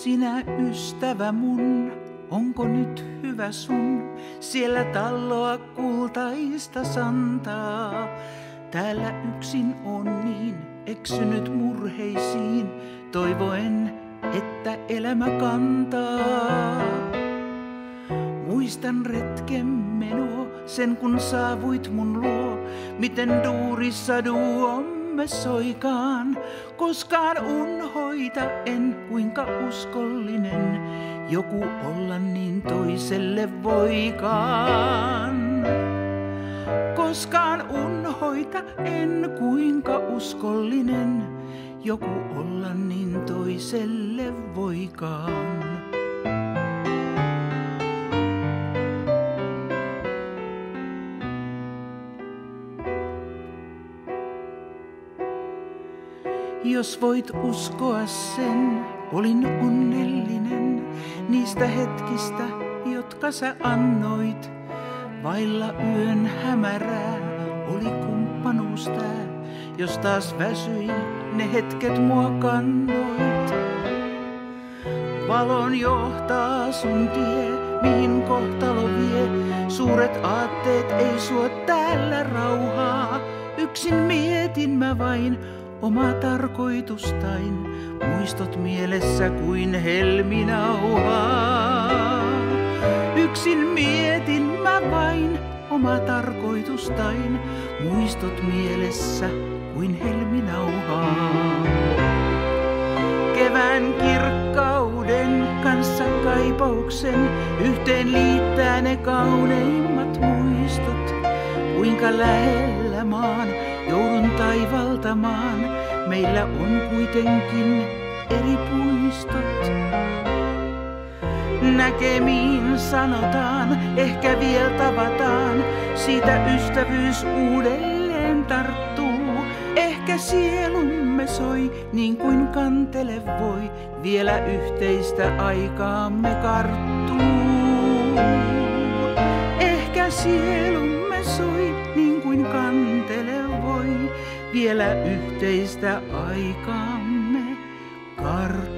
sinä ystävä mun, onko nyt hyvä sun siellä talloa kultaista santaa? Täällä yksin on niin eksynyt murheisiin, toivoen, että elämä kantaa. Muistan retken menoa, sen kun saavuit mun luo, miten duurissa duomme soikaan. Koskaan unhoita en, kuinka uskollinen joku olla niin toiselle voikaan. Koskaan unhoita en, kuinka uskollinen joku olla niin toiselle voikaan. Jos voit uskoa sen, olin onnellinen niistä hetkistä, jotka sä annoit. Vailla yön hämärää oli kumppanuus tää, jos taas väsyin, ne hetket mua kannoit. Valon johtaa sun tie, mihin kohtalo vie. Suuret aatteet ei suo täällä rauhaa. Yksin mietin mä vain omaa tarkoitustain, muistot mielessä kuin helminauhaa. Yksin mietin mä vain omaa tarkoitustain, muistot mielessä kuin helminauhaa. Kevään kirkkauden kanssa kaipauksen, yhteen liittää ne kauneimmat muistot. Kuinka lähellä maan joudun taivaltamaan, meillä on kuitenkin eri puistot. Näkemiin sanotaan, ehkä vielä tavataan, siitä ystävyys uudelleen tarttuu. Ehkä sielumme soi, niin kuin kantele voi, vielä yhteistä aikaamme karttuu. Ehkä sielumme soi, niin kuin kantele voi, vielä yhteistä aikaamme karttuu.